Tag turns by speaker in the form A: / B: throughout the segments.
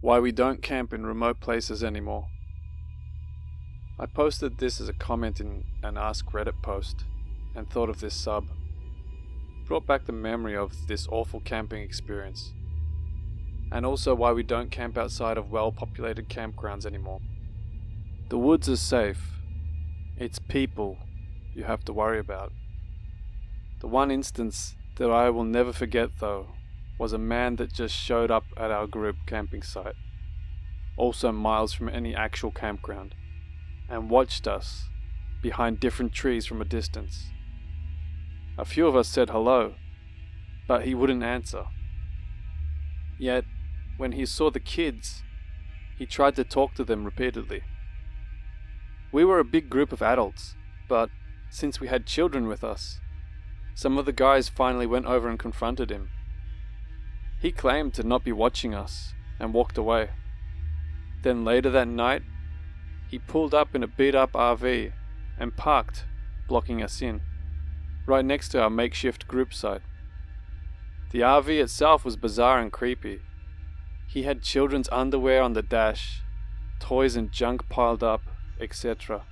A: Why we don't camp in remote places anymore. I posted this as a comment in an Ask Reddit post and thought of this sub. Brought back the memory of this awful camping experience. And also why we don't camp outside of well-populated campgrounds anymore. The woods are safe. It's people you have to worry about. The one instance that I will never forget though was a man that just showed up at our group camping site, also miles from any actual campground, and watched us behind different trees from a distance. A few of us said hello, but he wouldn't answer. Yet, when he saw the kids, he tried to talk to them repeatedly. We were a big group of adults, but since we had children with us, some of the guys finally went over and confronted him. He claimed to not be watching us and walked away. Then later that night, he pulled up in a beat-up RV and parked, blocking us in, right next to our makeshift group site. The RV itself was bizarre and creepy. He had children's underwear on the dash, toys and junk piled up, etc.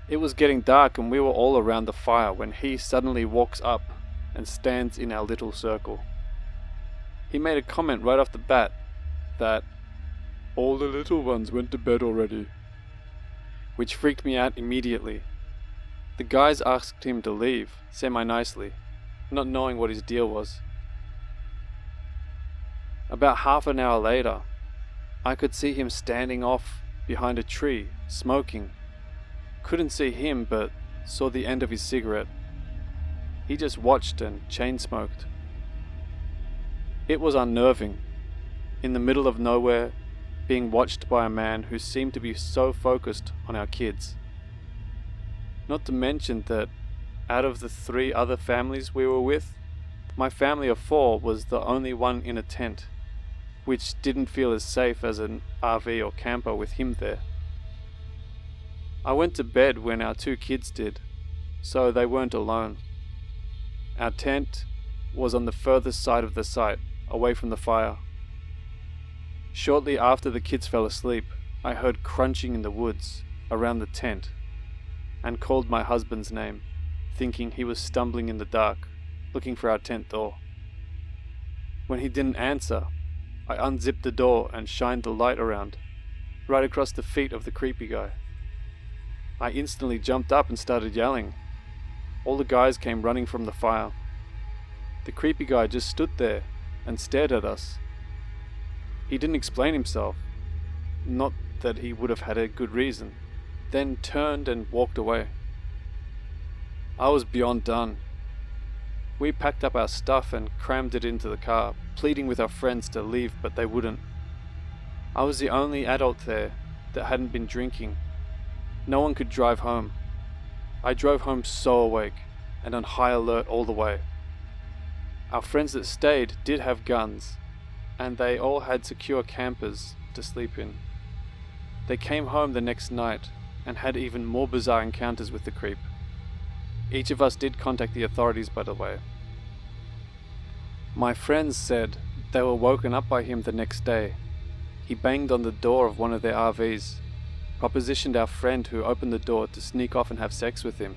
A: It was getting dark and we were all around the fire when he suddenly walks up and stands in our little circle. He made a comment right off the bat that all the little ones went to bed already, which freaked me out immediately. The guys asked him to leave, semi-nicely, not knowing what his deal was. About half an hour later, I could see him standing off behind a tree, smoking. Couldn't see him, but saw the end of his cigarette. He just watched and chain-smoked. It was unnerving, in the middle of nowhere, being watched by a man who seemed to be so focused on our kids. Not to mention that, out of the 3 other families we were with, my family of 4 was the only one in a tent, which didn't feel as safe as an RV or camper with him there. I went to bed when our 2 kids did, so they weren't alone. Our tent was on the furthest side of the site, away from the fire. Shortly after the kids fell asleep, I heard crunching in the woods around the tent and called my husband's name, thinking he was stumbling in the dark, looking for our tent door. When he didn't answer, I unzipped the door and shined the light around, right across the feet of the creepy guy. I instantly jumped up and started yelling. All the guys came running from the fire. The creepy guy just stood there and stared at us. He didn't explain himself, not that he would have had a good reason, then turned and walked away. I was beyond done. We packed up our stuff and crammed it into the car, pleading with our friends to leave, but they wouldn't. I was the only adult there that hadn't been drinking. No one could drive home. I drove home so awake and on high alert all the way. Our friends that stayed did have guns, and they all had secure campers to sleep in. They came home the next night and had even more bizarre encounters with the creep. Each of us did contact the authorities, by the way. My friends said they were woken up by him the next day. He banged on the door of one of their RVs, propositioned our friend who opened the door to sneak off and have sex with him.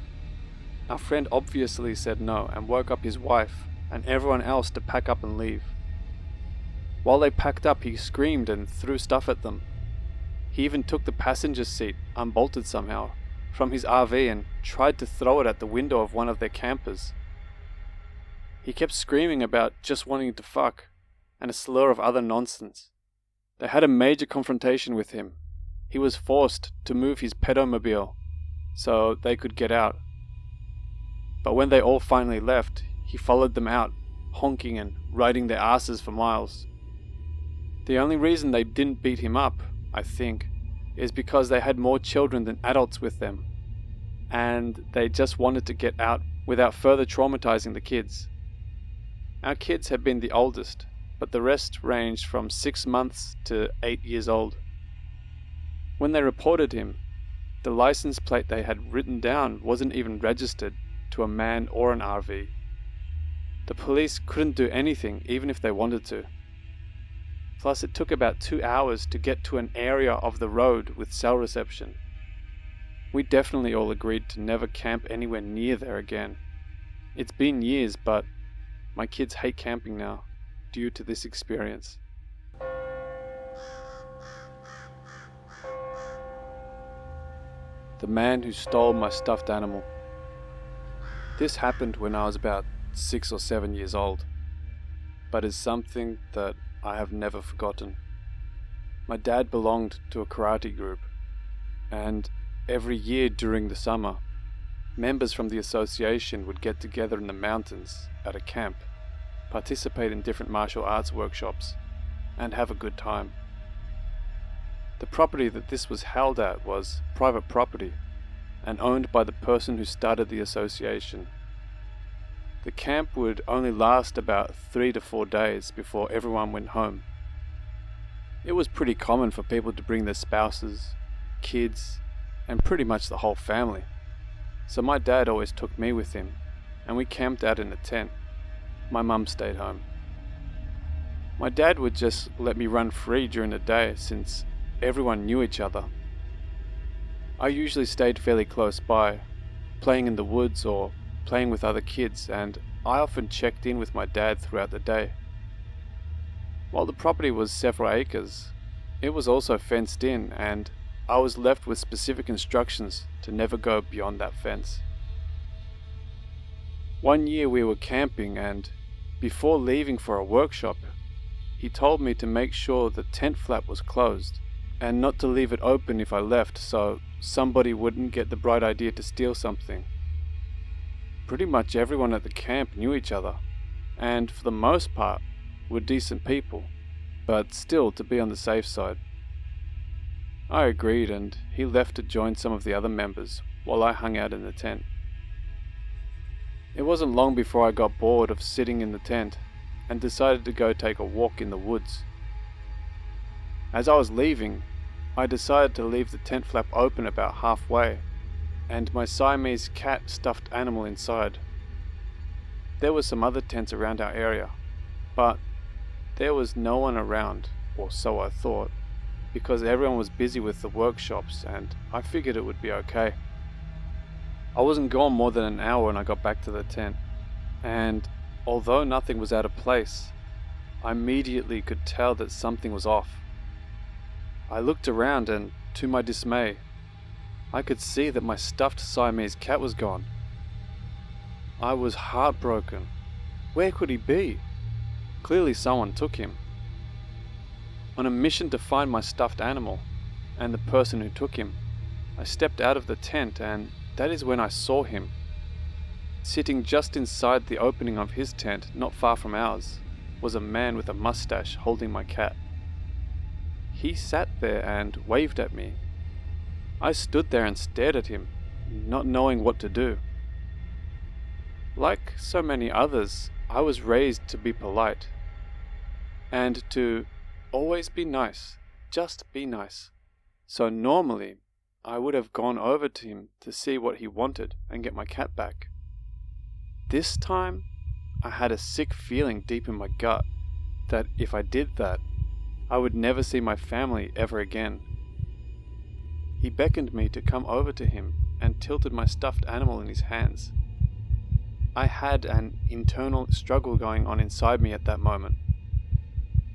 A: Our friend obviously said no and woke up his wife and everyone else to pack up and leave. While they packed up, he screamed and threw stuff at them. He even took the passenger seat, unbolted somehow, from his RV and tried to throw it at the window of one of their campers. He kept screaming about just wanting to fuck, and a slur of other nonsense. They had a major confrontation with him. He was forced to move his pedomobile so they could get out. But when they all finally left, he followed them out, honking and riding their asses for miles. The only reason they didn't beat him up, I think, is because they had more children than adults with them, and they just wanted to get out without further traumatizing the kids. Our kids had been the oldest, but the rest ranged from 6 months to 8 years old. When they reported him, the license plate they had written down wasn't even registered to a man or an RV. The police couldn't do anything even if they wanted to. Plus it took about 2 hours to get to an area of the road with cell reception. We definitely all agreed to never camp anywhere near there again. It's been years, but my kids hate camping now due to this experience. The man who stole my stuffed animal. This happened when I was about 6 or 7 years old, but is something that I have never forgotten. My dad belonged to a karate group, and every year during the summer, members from the association would get together in the mountains at a camp, participate in different martial arts workshops, and have a good time. The property that this was held at was private property and owned by the person who started the association. The camp would only last about 3 to 4 days before everyone went home. It was pretty common for people to bring their spouses, kids, and pretty much the whole family. So my dad always took me with him, and we camped out in a tent. My mum stayed home. My dad would just let me run free during the day since everyone knew each other. I usually stayed fairly close by, playing in the woods or playing with other kids, and I often checked in with my dad throughout the day. While the property was several acres, it was also fenced in, and I was left with specific instructions to never go beyond that fence. One year we were camping, and before leaving for a workshop, he told me to make sure the tent flap was closed and not to leave it open if I left so somebody wouldn't get the bright idea to steal something. Pretty much everyone at the camp knew each other, and for the most part were decent people, but still to be on the safe side. I agreed, and he left to join some of the other members while I hung out in the tent. It wasn't long before I got bored of sitting in the tent and decided to go take a walk in the woods. As I was leaving, I decided to leave the tent flap open about halfway and my Siamese cat stuffed animal inside. There were some other tents around our area, but there was no one around, or so I thought, because everyone was busy with the workshops and I figured it would be okay. I wasn't gone more than an hour when I got back to the tent, and although nothing was out of place, I immediately could tell that something was off. I looked around and, to my dismay, I could see that my stuffed Siamese cat was gone. I was heartbroken. Where could he be? Clearly someone took him. On a mission to find my stuffed animal and the person who took him, I stepped out of the tent, and that is when I saw him. Sitting just inside the opening of his tent, not far from ours, was a man with a mustache holding my cat. He sat there and waved at me. I stood there and stared at him, not knowing what to do. Like so many others, I was raised to be polite and to always be nice, just be nice. So normally, I would have gone over to him to see what he wanted and get my cat back. This time, I had a sick feeling deep in my gut that if I did that, I would never see my family ever again. He beckoned me to come over to him and tilted my stuffed animal in his hands. I had an internal struggle going on inside me at that moment.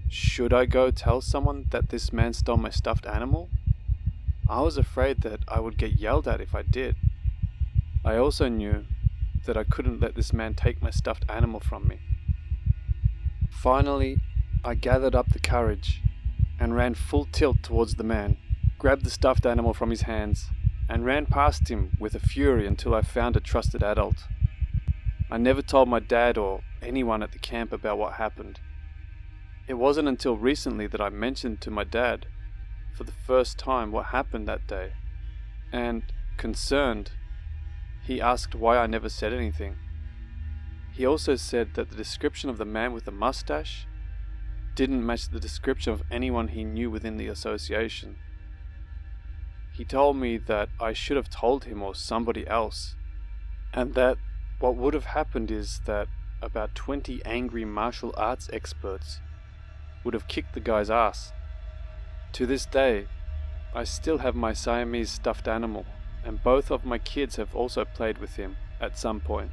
A: Should I go tell someone that this man stole my stuffed animal? I was afraid that I would get yelled at if I did. I also knew that I couldn't let this man take my stuffed animal from me. Finally, I gathered up the courage and ran full tilt towards the man, grabbed the stuffed animal from his hands, and ran past him with a fury until I found a trusted adult. I never told my dad or anyone at the camp about what happened. It wasn't until recently that I mentioned to my dad for the first time what happened that day, and, concerned, he asked why I never said anything. He also said that the description of the man with the mustache didn't match the description of anyone he knew within the association. He told me that I should have told him or somebody else, and that what would have happened is that about 20 angry martial arts experts would have kicked the guy's ass. To this day, I still have my Siamese stuffed animal, and both of my kids have also played with him at some point.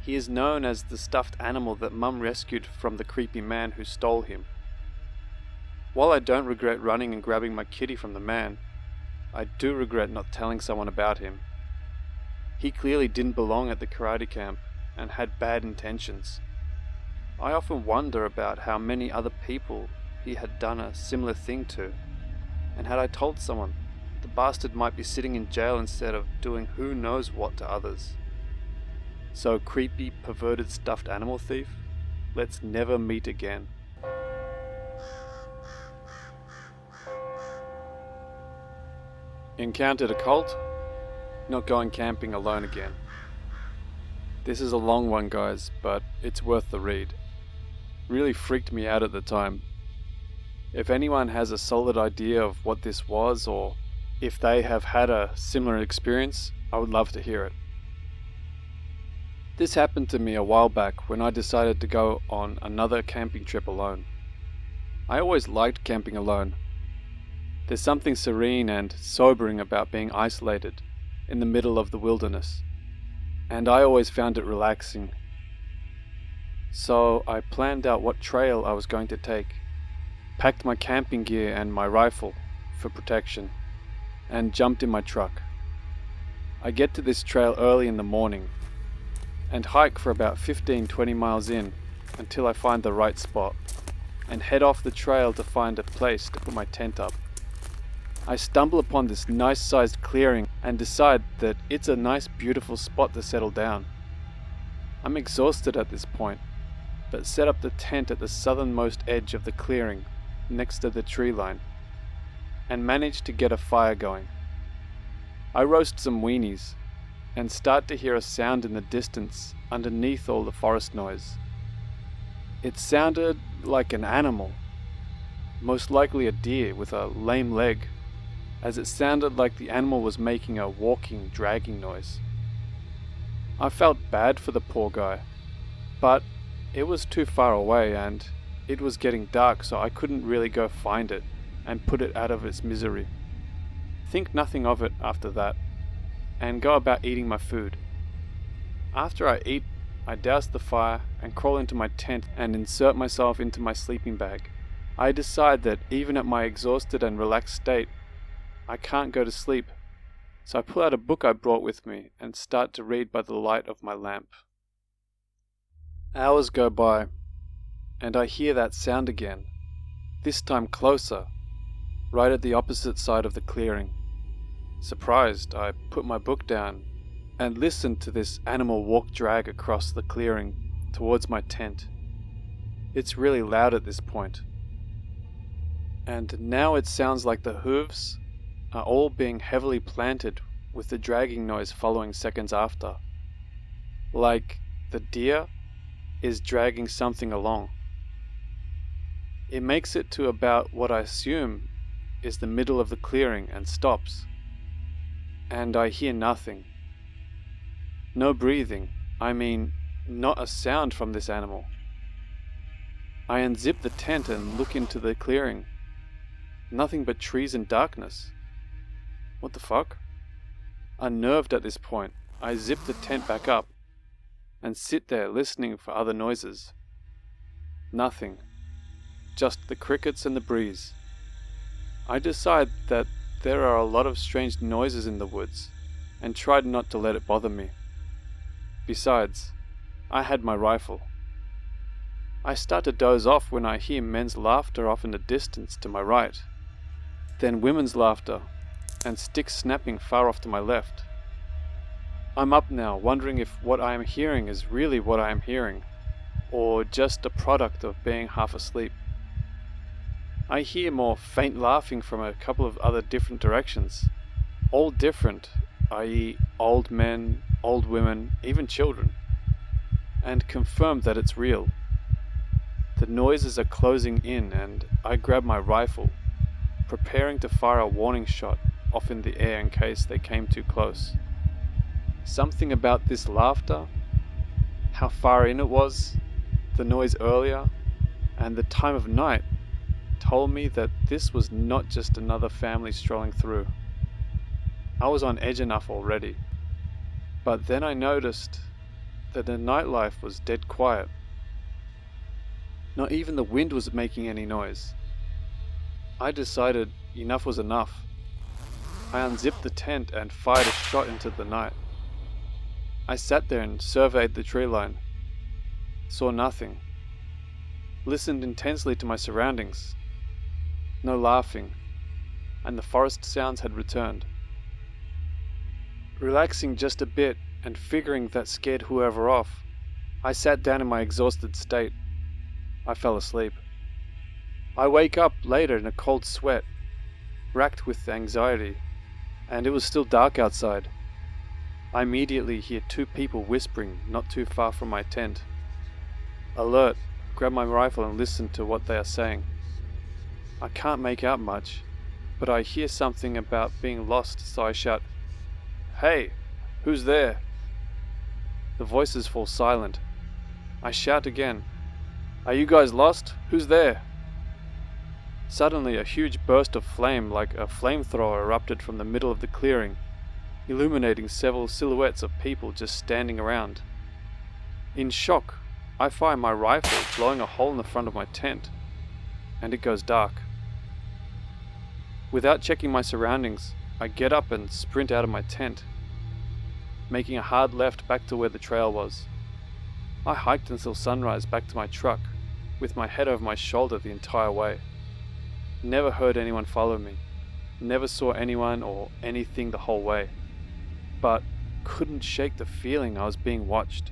A: He is known as the stuffed animal that Mum rescued from the creepy man who stole him. While I don't regret running and grabbing my kitty from the man, I do regret not telling someone about him. He clearly didn't belong at the karate camp and had bad intentions. I often wonder about how many other people he had done a similar thing to, and had I told someone, the bastard might be sitting in jail instead of doing who knows what to others. So creepy, perverted stuffed animal thief, let's never meet again. Encountered a cult? Not going camping alone again. This is a long one, guys, but it's worth the read. Really freaked me out at the time. If anyone has a solid idea of what this was, or if they have had a similar experience, I would love to hear it. This happened to me a while back when I decided to go on another camping trip alone. I always liked camping alone. There's something serene and sobering about being isolated in the middle of the wilderness, and I always found it relaxing. So I planned out what trail I was going to take, packed my camping gear and my rifle for protection, and jumped in my truck. I get to this trail early in the morning and hike for about 15-20 miles in until I find the right spot, and head off the trail to find a place to put my tent up. I stumble upon this nice sized clearing and decide that it's a nice beautiful spot to settle down. I'm exhausted at this point, but set up the tent at the southernmost edge of the clearing next to the tree line, and manage to get a fire going. I roast some weenies and start to hear a sound in the distance underneath all the forest noise. It sounded like an animal, most likely a deer with a lame leg, as it sounded like the animal was making a walking, dragging noise. I felt bad for the poor guy, but it was too far away and it was getting dark, so I couldn't really go find it and put it out of its misery. Think nothing of it after that, and go about eating my food. After I eat, I douse the fire and crawl into my tent and insert myself into my sleeping bag. I decide that even at my exhausted and relaxed state, I can't go to sleep, so I pull out a book I brought with me and start to read by the light of my lamp. Hours go by, and I hear that sound again, this time closer, right at the opposite side of the clearing. Surprised, I put my book down and listen to this animal drag across the clearing towards my tent. It's really loud at this point, and now it sounds like the hooves are all being heavily planted, with the dragging noise following seconds after, like the deer is dragging something along. It makes it to about what I assume is the middle of the clearing and stops, and I hear nothing. No breathing, I mean not a sound from this animal. I unzip the tent and look into the clearing. Nothing but trees and darkness. What the fuck? Unnerved at this point, I zip the tent back up and sit there listening for other noises. Nothing. Just the crickets and the breeze. I decide that there are a lot of strange noises in the woods and tried not to let it bother me. Besides, I had my rifle. I start to doze off when I hear men's laughter off in the distance to my right, then women's laughter and sticks snapping far off to my left. I'm up now, wondering if what I am hearing is really what I am hearing, or just a product of being half asleep. I hear more faint laughing from a couple of other different directions, all different, i.e. old men, old women, even children, and confirm that it's real. The noises are closing in, and I grab my rifle, preparing to fire a warning shot off in the air in case they came too close. Something about this laughter, how far in it was, the noise earlier, and the time of night told me that this was not just another family strolling through. I was on edge enough already, but then I noticed that the nightlife was dead quiet. Not even the wind was making any noise. I decided enough was enough. I unzipped the tent and fired a shot into the night. I sat there and surveyed the tree line. Saw nothing. Listened intensely to my surroundings. No laughing, and the forest sounds had returned. Relaxing just a bit and figuring that scared whoever off, I sat down in my exhausted state. I fell asleep. I wake up later in a cold sweat, racked with anxiety, and it was still dark outside. I immediately hear two people whispering not too far from my tent. Alert, grab my rifle and listen to what they are saying. I can't make out much, but I hear something about being lost, so I shout, "Hey, who's there?" The voices fall silent. I shout again, "Are you guys lost? Who's there?" Suddenly a huge burst of flame like a flamethrower erupted from the middle of the clearing, illuminating several silhouettes of people just standing around. In shock, I fire my rifle, blowing a hole in the front of my tent, and it goes dark. Without checking my surroundings, I get up and sprint out of my tent, making a hard left back to where the trail was. I hiked until sunrise back to my truck, with my head over my shoulder the entire way. Never heard anyone follow me, never saw anyone or anything the whole way, but couldn't shake the feeling I was being watched.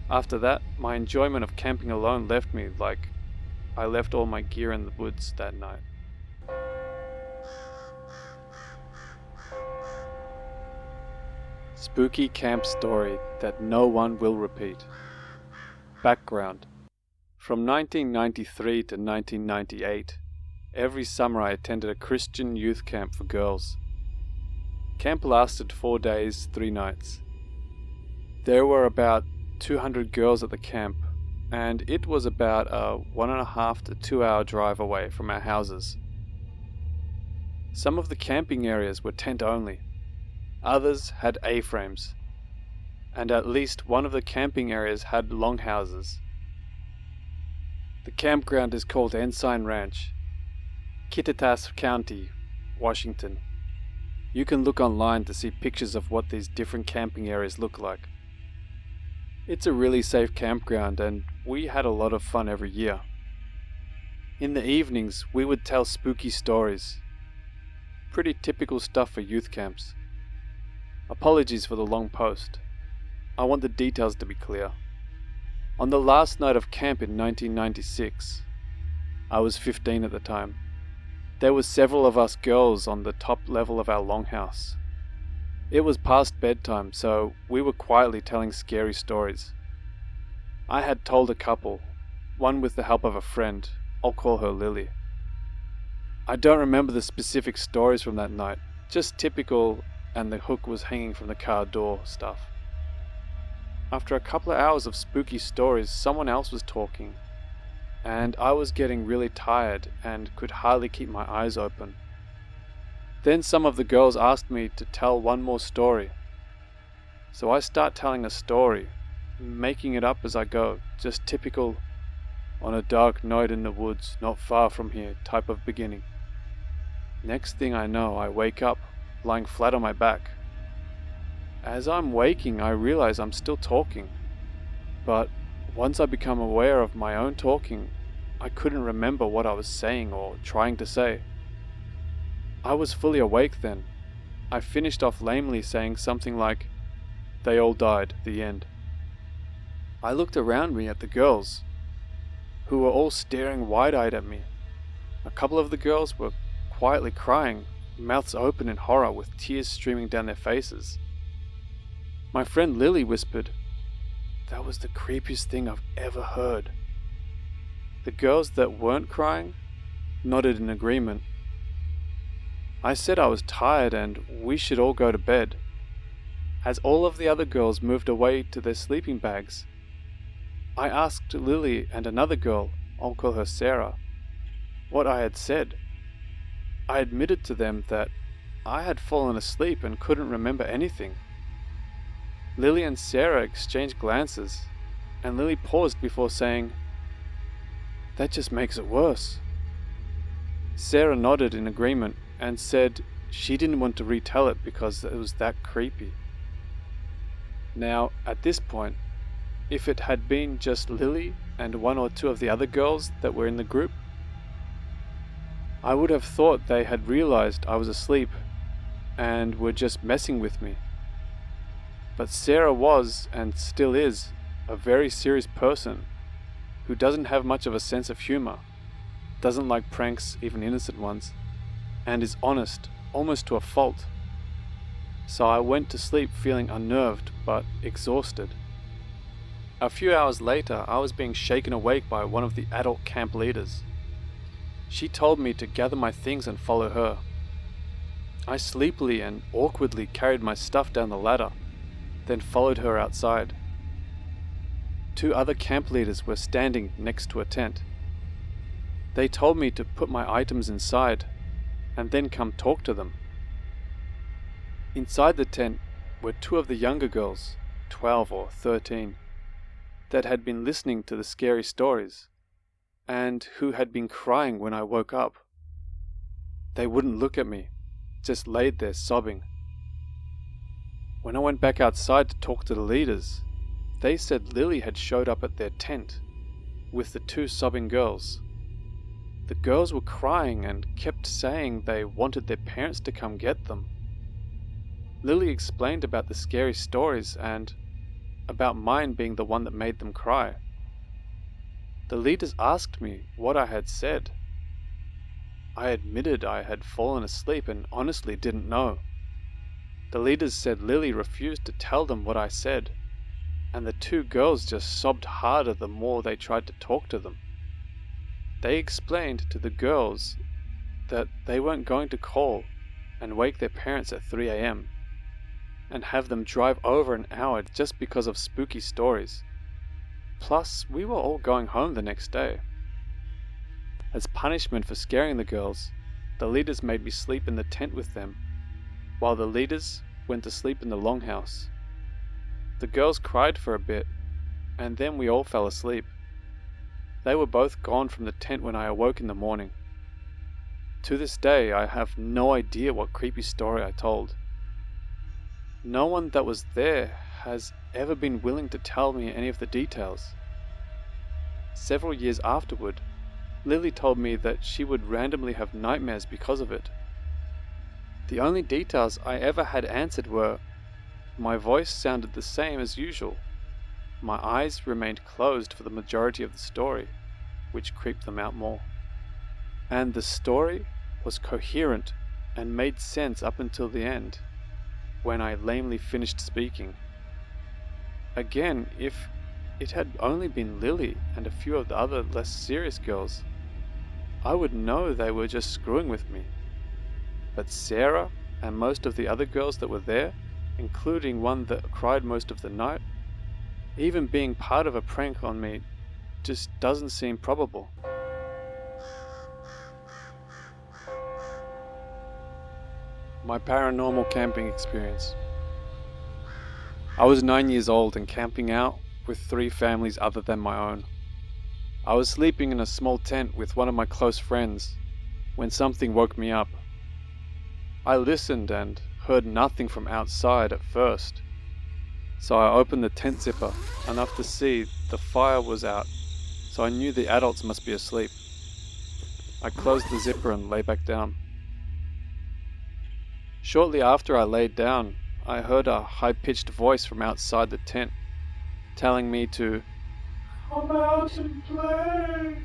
A: After that, my enjoyment of camping alone left me like I left all my gear in the woods that night. Spooky camp story that no one will repeat. Background. From 1993 to 1998, every summer I attended a Christian youth camp for girls. Camp lasted 4 days, 3 nights. There were about 200 girls at the camp, and it was about a 1.5 to 2 hour drive away from our houses. Some of the camping areas were tent only. Others had A-frames, and at least one of the camping areas had longhouses. The campground is called Ensign Ranch, Kittitas County, Washington. You can look online to see pictures of what these different camping areas look like. It's a really safe campground, and we had a lot of fun every year. In the evenings, we would tell spooky stories. Pretty typical stuff for youth camps. Apologies for the long post. I want the details to be clear. On the last night of camp in 1996, I was 15 at the time, there were several of us girls on the top level of our longhouse. It was past bedtime, so we were quietly telling scary stories. I had told a couple, one with the help of a friend. I'll call her Lily. I don't remember the specific stories from that night, just typical "and the hook was hanging from the car door" stuff. After a couple of hours of spooky stories, someone else was talking, and I was getting really tired and could hardly keep my eyes open. Then some of the girls asked me to tell one more story. So I start telling a story, making it up as I go, just typical "on a dark night in the woods not far from here" type of beginning. Next thing I know, I wake up, lying flat on my back. As I'm waking, I realize I'm still talking, but once I become aware of my own talking, I couldn't remember what I was saying or trying to say. I was fully awake then. I finished off lamely saying something like, "They all died, the end." I looked around me at the girls, who were all staring wide-eyed at me. A couple of the girls were quietly crying, mouths open in horror with tears streaming down their faces. My friend Lily whispered, "That was the creepiest thing I've ever heard." The girls that weren't crying nodded in agreement. I said I was tired and we should all go to bed. As all of the other girls moved away to their sleeping bags, I asked Lily and another girl I'll call her Sarah, what I had said. I admitted to them that I had fallen asleep and couldn't remember anything. Lily and Sarah exchanged glances, and Lily paused before saying, "That just makes it worse." Sarah nodded in agreement and said she didn't want to retell it because it was that creepy. Now, at this point, if it had been just Lily and one or two of the other girls that were in the group, I would have thought they had realized I was asleep and were just messing with me. But Sarah was, and still is, a very serious person who doesn't have much of a sense of humor, doesn't like pranks, even innocent ones, and is honest, almost to a fault. So I went to sleep feeling unnerved but exhausted. A few hours later, I was being shaken awake by one of the adult camp leaders. She told me to gather my things and follow her. I sleepily and awkwardly carried my stuff down the ladder, then followed her outside. Two other camp leaders were standing next to a tent. They told me to put my items inside and then come talk to them. Inside the tent were two of the younger girls, 12 or 13, that had been listening to the scary stories and who had been crying when I woke up. They wouldn't look at me, just laid there sobbing. When I went back outside to talk to the leaders, they said Lily had showed up at their tent with the two sobbing girls. The girls were crying and kept saying they wanted their parents to come get them. Lily explained about the scary stories and about mine being the one that made them cry. The leaders asked me what I had said. I admitted I had fallen asleep and honestly didn't know. The leaders said Lily refused to tell them what I said, and the two girls just sobbed harder the more they tried to talk to them. They explained to the girls that they weren't going to call and wake their parents at 3 a.m. and have them drive over an hour just because of spooky stories. Plus, we were all going home the next day. As punishment for scaring the girls, the leaders made me sleep in the tent with them, while the leaders went to sleep in the longhouse. The girls cried for a bit, and then we all fell asleep. They were both gone from the tent when I awoke in the morning. To this day, I have no idea what creepy story I told. No one that was there has ever been willing to tell me any of the details. Several years afterward, Lily told me that she would randomly have nightmares because of it. The only details I ever had answered were, my voice sounded the same as usual, my eyes remained closed for the majority of the story, which creeped them out more, and the story was coherent and made sense up until the end, when I lamely finished speaking. Again, if it had only been Lily and a few of the other less serious girls, I would know they were just screwing with me. But Sarah and most of the other girls that were there, including one that cried most of the night, even being part of a prank on me, just doesn't seem probable. My paranormal camping experience. I was 9 years old and camping out with 3 families other than my own. I was sleeping in a small tent with one of my close friends when something woke me up. I listened and heard nothing from outside at first, so I opened the tent zipper enough to see the fire was out, so I knew the adults must be asleep. I closed the zipper and lay back down. Shortly after I laid down, I heard a high-pitched voice from outside the tent, telling me to come out and play.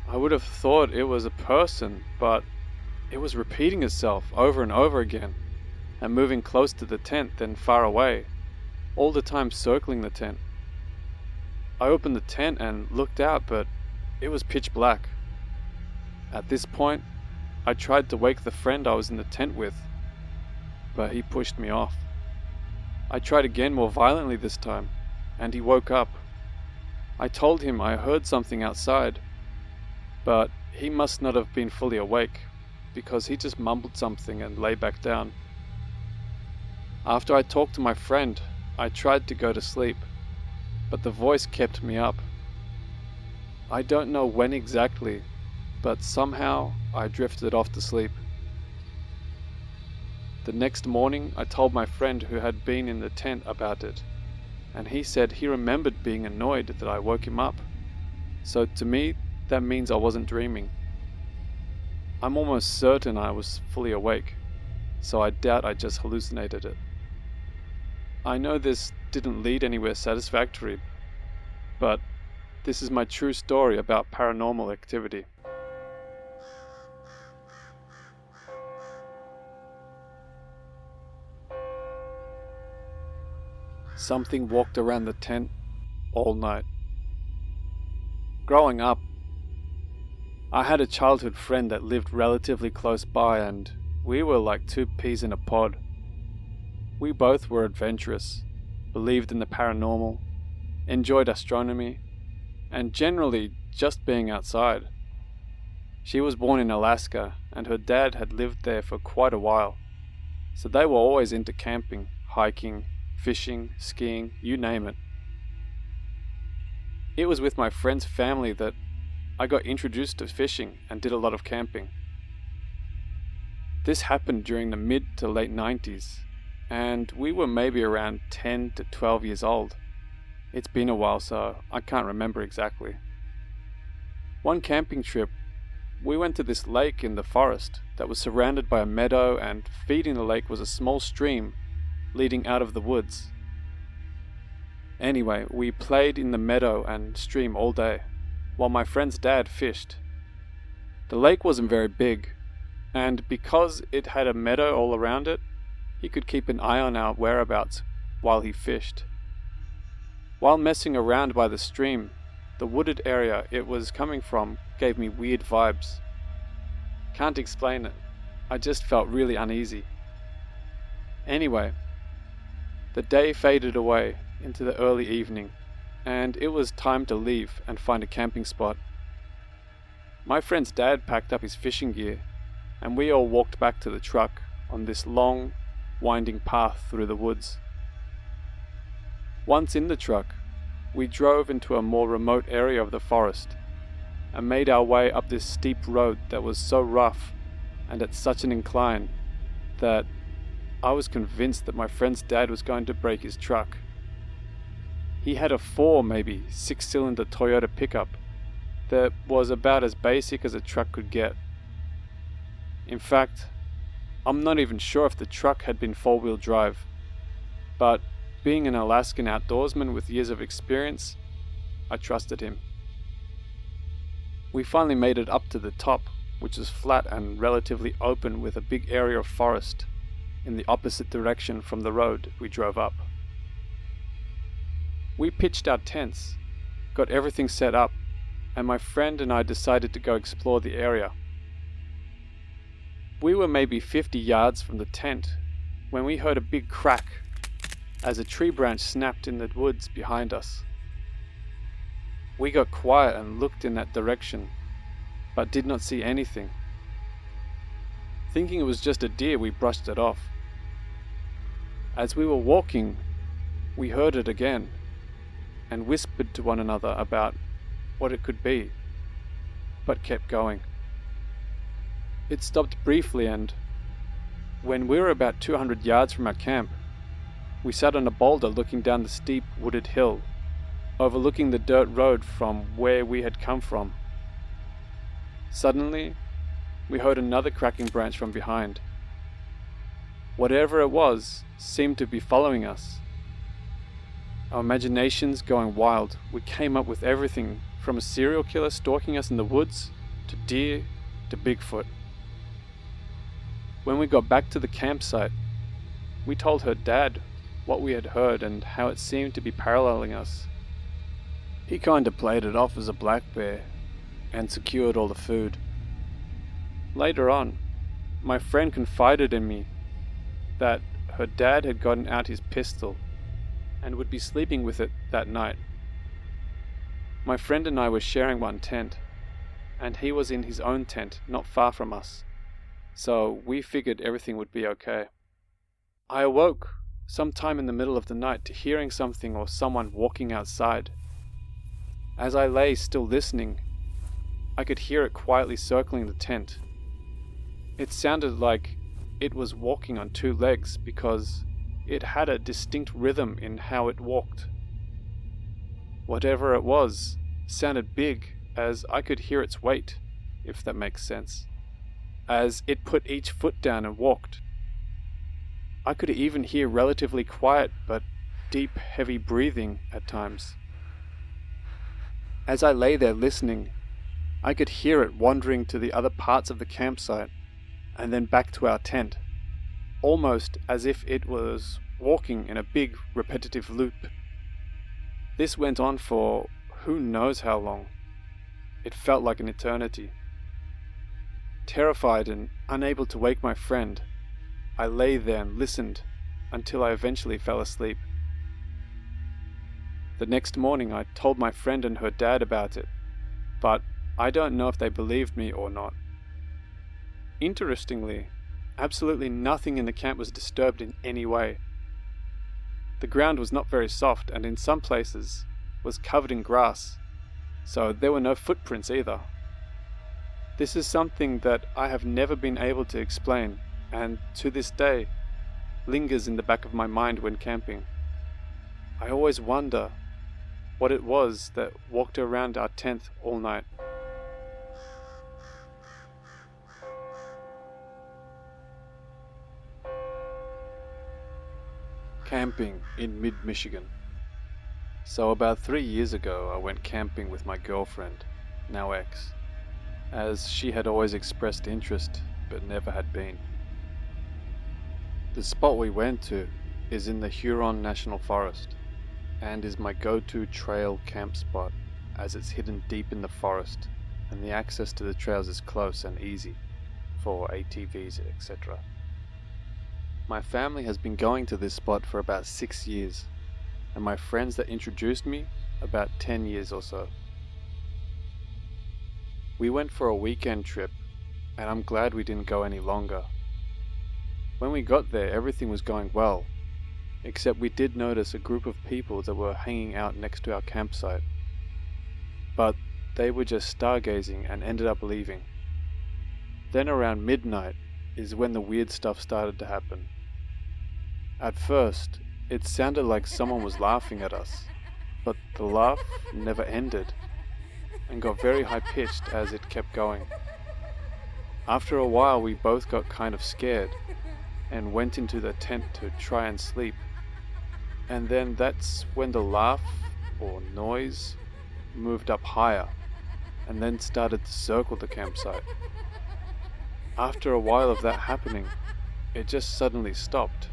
A: I would have thought it was a person, but it was repeating itself over and over again, and moving close to the tent, then far away, all the time circling the tent. I opened the tent and looked out, but it was pitch black. At this point, I tried to wake the friend I was in the tent with, but he pushed me off. I tried again more violently this time, and he woke up. I told him I heard something outside, but he must not have been fully awake because he just mumbled something and lay back down. After I talked to my friend, I tried to go to sleep, but the voice kept me up. I don't know when exactly, but somehow I drifted off to sleep. The next morning I told my friend who had been in the tent about it, and he said he remembered being annoyed that I woke him up. So to me, that means I wasn't dreaming. I'm almost certain I was fully awake, so I doubt I just hallucinated it. I know this didn't lead anywhere satisfactory, but this is my true story about paranormal activity. Something walked around the tent all night. Growing up, I had a childhood friend that lived relatively close by, and we were like two peas in a pod. We both were adventurous, believed in the paranormal, enjoyed astronomy, and generally just being outside. She was born in Alaska, and her dad had lived there for quite a while, so they were always into camping, hiking, fishing, skiing, you name it. It was with my friend's family that I got introduced to fishing and did a lot of camping. This happened during the mid to late 90s, and we were maybe around 10 to 12 years old. It's been a while, so I can't remember exactly. One camping trip, we went to this lake in the forest that was surrounded by a meadow, and feeding the lake was a small stream leading out of the woods. Anyway, we played in the meadow and stream all day, while my friend's dad fished. The lake wasn't very big, and because it had a meadow all around it, he could keep an eye on our whereabouts while he fished. While messing around by the stream, the wooded area it was coming from gave me weird vibes. Can't explain it, I just felt really uneasy. Anyway, the day faded away into the early evening, and it was time to leave and find a camping spot. My friend's dad packed up his fishing gear, and we all walked back to the truck on this long, winding path through the woods. Once in the truck, we drove into a more remote area of the forest and made our way up this steep road that was so rough and at such an incline that I was convinced that my friend's dad was going to break his truck. He had a 4, maybe 6-cylinder Toyota pickup that was about as basic as a truck could get. In fact, I'm not even sure if the truck had been 4-wheel drive, but being an Alaskan outdoorsman with years of experience, I trusted him. We finally made it up to the top, which was flat and relatively open with a big area of forest in the opposite direction from the road we drove up. We pitched our tents, got everything set up, and my friend and I decided to go explore the area. We were maybe 50 yards from the tent when we heard a big crack as a tree branch snapped in the woods behind us. We got quiet and looked in that direction, but did not see anything. Thinking it was just a deer, we brushed it off. As we were walking, we heard it again, and whispered to one another about what it could be, but kept going. It stopped briefly, and when we were about 200 yards from our camp, we sat on a boulder looking down the steep wooded hill, overlooking the dirt road from where we had come from. Suddenly, we heard another cracking branch from behind. Whatever it was seemed to be following us. Our imaginations going wild, we came up with everything from a serial killer stalking us in the woods, to deer, to Bigfoot. When we got back to the campsite, we told her dad what we had heard and how it seemed to be paralleling us. He kinda played it off as a black bear and secured all the food. Later on, my friend confided in me that her dad had gotten out his pistol and would be sleeping with it that night. My friend and I were sharing one tent, and he was in his own tent not far from us, so we figured everything would be okay. I awoke sometime in the middle of the night to hearing something or someone walking outside. As I lay still listening, I could hear it quietly circling the tent. It sounded like it was walking on two legs because it had a distinct rhythm in how it walked. Whatever it was sounded big, as I could hear its weight, if that makes sense, as it put each foot down and walked. I could even hear relatively quiet but deep, heavy breathing at times. As I lay there listening, I could hear it wandering to the other parts of the campsite and then back to our tent, almost as if it was walking in a big, repetitive loop. This went on for who knows how long. It felt like an eternity. Terrified and unable to wake my friend, I lay there and listened until I eventually fell asleep. The next morning I told my friend and her dad about it, but I don't know if they believed me or not. Interestingly, absolutely nothing in the camp was disturbed in any way. The ground was not very soft and in some places was covered in grass, so there were no footprints either. This is something that I have never been able to explain, and to this day lingers in the back of my mind when camping. I always wonder what it was that walked around our tent all night. Camping in mid-Michigan. So about 3 years ago I went camping with my girlfriend, now ex, as she had always expressed interest but never had been. The spot we went to is in the Huron National Forest and is my go-to trail camp spot, as it's hidden deep in the forest and the access to the trails is close and easy for ATVs, etc. My family has been going to this spot for about 6 years, and my friends that introduced me about 10 years or so. We went for a weekend trip, and I'm glad we didn't go any longer. When we got there, everything was going well, except we did notice a group of people that were hanging out next to our campsite. But they were just stargazing and ended up leaving. Then around midnight is when the weird stuff started to happen. At first, it sounded like someone was laughing at us, but the laugh never ended and got very high-pitched as it kept going. After a while, we both got kind of scared and went into the tent to try and sleep. And then that's when the laugh or noise moved up higher and then started to circle the campsite. After a while of that happening, it just suddenly stopped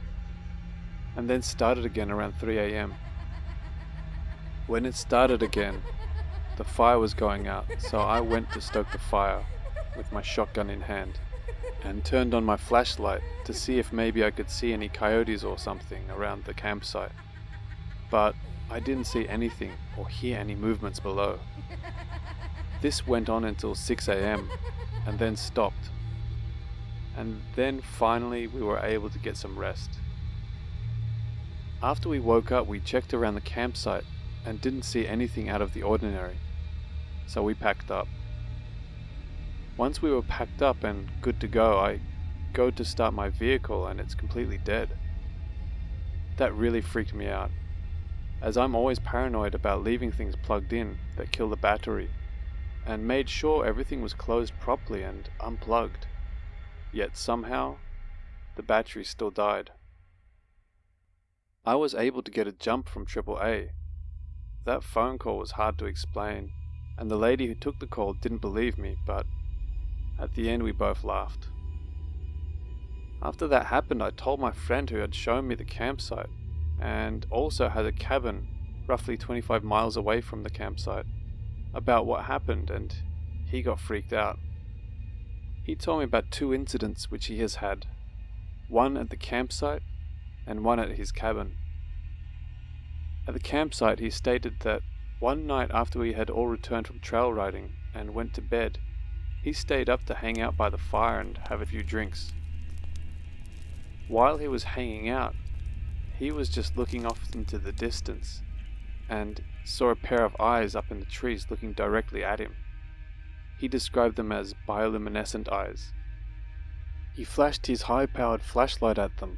A: and then started again around 3 a.m. When it started again, the fire was going out, so I went to stoke the fire with my shotgun in hand and turned on my flashlight to see if maybe I could see any coyotes or something around the campsite. But I didn't see anything or hear any movements below. This went on until 6 a.m. and then stopped. And then finally we were able to get some rest. After we woke up, we checked around the campsite and didn't see anything out of the ordinary, so we packed up. Once we were packed up and good to go, I go to start my vehicle and it's completely dead. That really freaked me out, as I'm always paranoid about leaving things plugged in that kill the battery, and made sure everything was closed properly and unplugged. Yet somehow, the battery still died. I was able to get a jump from AAA. That phone call was hard to explain, and the lady who took the call didn't believe me, but at the end we both laughed. After that happened, I told my friend who had shown me the campsite, and also had a cabin roughly 25 miles away from the campsite, about what happened, and he got freaked out. He told me about 2 incidents which he has had, one at the campsite and one at his cabin. At the campsite, he stated that One night after we had all returned from trail riding and went to bed, he stayed up to hang out by the fire and have a few drinks. While he was hanging out, he was just looking off into the distance and saw a pair of eyes up in the trees looking directly at him. He described them as bioluminescent eyes. He flashed his high-powered flashlight at them,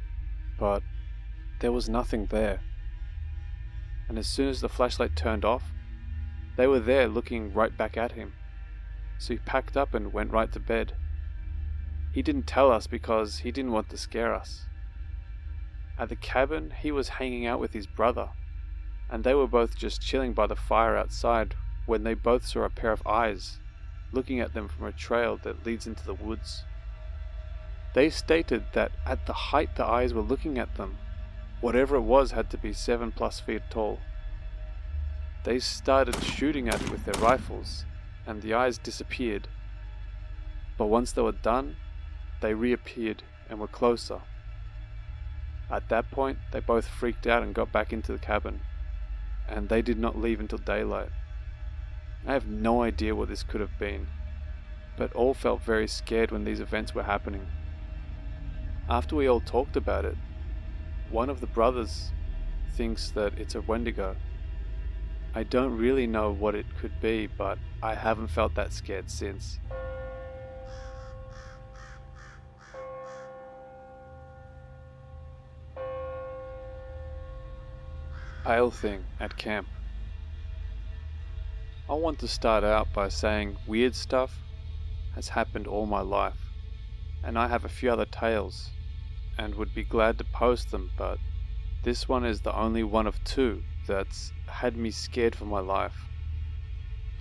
A: but there was nothing there. And as soon as the flashlight turned off, they were there looking right back at him. So he packed up and went right to bed. He didn't tell us because he didn't want to scare us. At the cabin, he was hanging out with his brother, and they were both just chilling by the fire outside when they both saw a pair of eyes looking at them from a trail that leads into the woods. They stated that at the height the eyes were looking at them, whatever it was had to be 7+ feet tall. They started shooting at it with their rifles, and the eyes disappeared. But once they were done, they reappeared and were closer. At that point, they both freaked out and got back into the cabin, and they did not leave until daylight. I have no idea what this could have been, but all felt very scared when these events were happening. After we all talked about it, one of the brothers thinks that it's a Wendigo. I don't really know what it could be, but I haven't felt that scared since. Pale thing at camp. I want to start out by saying weird stuff has happened all my life, and I have a few other tales and would be glad to post them, but this one is the only one of two that's had me scared for my life.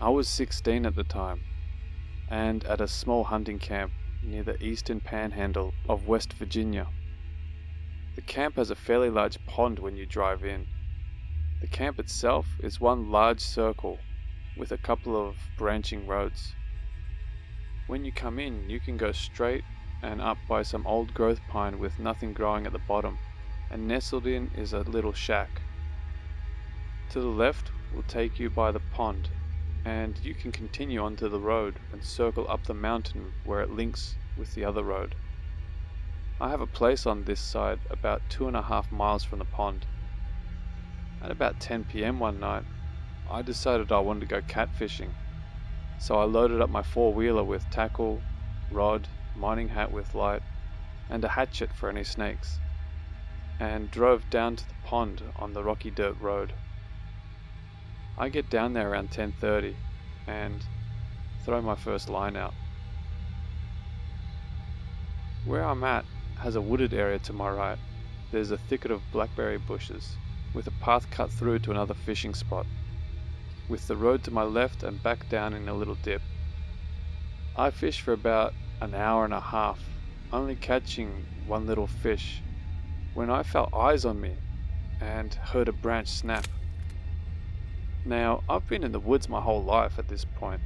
A: I was 16 at the time, and at a small hunting camp near the eastern panhandle of West Virginia. The camp has a fairly large pond when you drive in. The camp itself is one large circle with a couple of branching roads. When you come in, you can go straight and up by some old growth pine with nothing growing at the bottom, and nestled in is a little shack. To the left will take you by the pond, and you can continue onto the road and circle up the mountain where it links with the other road. I have a place on this side about 2.5 miles from the pond. At about 10 PM one night, I decided I wanted to go catfishing, so I loaded up my 4-wheeler with tackle, rod, mining hat with light, and a hatchet for any snakes, and drove down to the pond on the rocky dirt road. I get down there around 10:30 and throw my first line out. Where I'm at has a wooded area to my right. There's a thicket of blackberry bushes with a path cut through to another fishing spot, with the road to my left and back down in a little dip. I fished for about an hour and a half, only catching one little fish, when I felt eyes on me and heard a branch snap. Now, I've been in the woods my whole life at this point,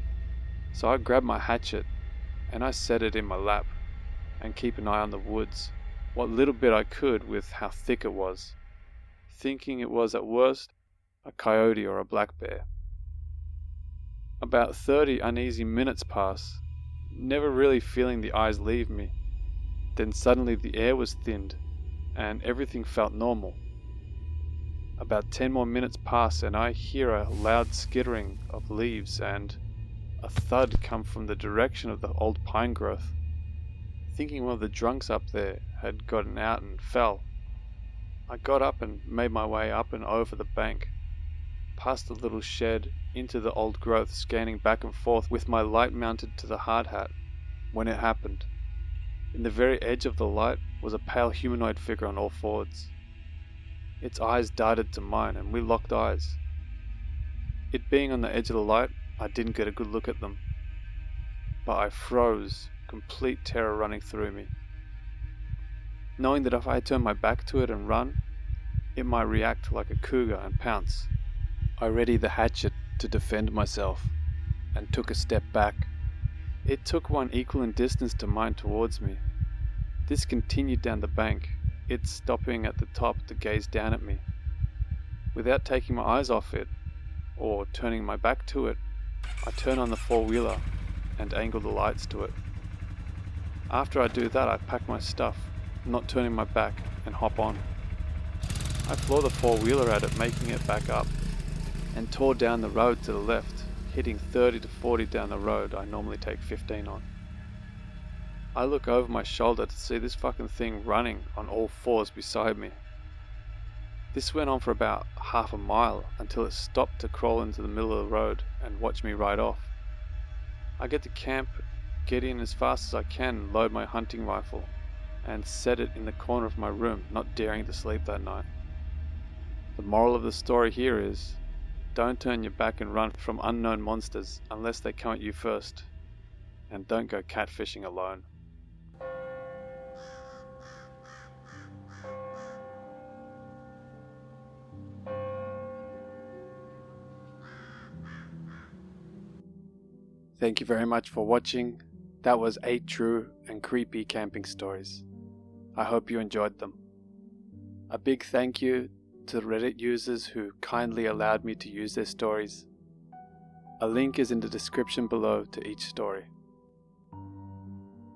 A: so I grabbed my hatchet and I set it in my lap and keep an eye on the woods, what little bit I could with how thick it was, thinking it was at worst a coyote or a black bear. About 30 uneasy minutes pass, never really feeling the eyes leave me. Then suddenly the air was thinned and everything felt normal. About 10 more minutes pass and I hear a loud skittering of leaves and a thud come from the direction of the old pine growth. Thinking one of the drunks up there had gotten out and fell, I got up and made my way up and over the bank, past the little shed, into the old growth, scanning back and forth with my light mounted to the hard hat, when it happened. In the very edge of the light was a pale humanoid figure on all fours. Its eyes darted to mine and we locked eyes. It being on the edge of the light, I didn't get a good look at them, but I froze, complete terror running through me, knowing that if I turned my back to it and run, it might react like a cougar and pounce. I readied the hatchet to defend myself and took a step back. It took one equal in distance to mine towards me. This continued down the bank, it stopping at the top to gaze down at me. Without taking my eyes off it, or turning my back to it, I turn on the four-wheeler and angle the lights to it. After I do that, I pack my stuff, not turning my back, and hop on. I floor the four-wheeler at it, making it back up, and tore down the road to the left, hitting 30 to 40 down the road I normally take 15 on. I look over my shoulder to see this fucking thing running on all fours beside me. This went on for about half a mile until it stopped to crawl into the middle of the road and watch me ride off. I get to camp, get in as fast as I can, load my hunting rifle, and set it in the corner of my room, not daring to sleep that night. The moral of the story here is, don't turn your back and run from unknown monsters unless they come at you first, and don't go catfishing alone. Thank you very much for watching. That was 8 true and creepy camping stories. I hope you enjoyed them. A big thank you to Reddit users who kindly allowed me to use their stories. A link is in the description below to each story.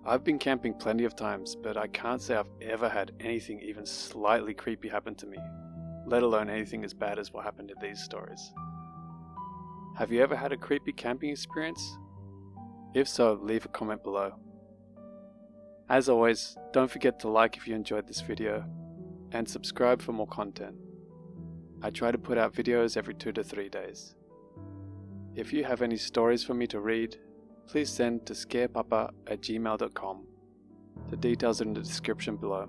A: I've been camping plenty of times, but I can't say I've ever had anything even slightly creepy happen to me, let alone anything as bad as what happened in these stories. Have you ever had a creepy camping experience? If so, leave a comment below. As always, don't forget to like if you enjoyed this video, and subscribe for more content. I try to put out videos every 2 to 3 days. If you have any stories for me to read, please send to scarepapa@gmail.com. The details are in the description below.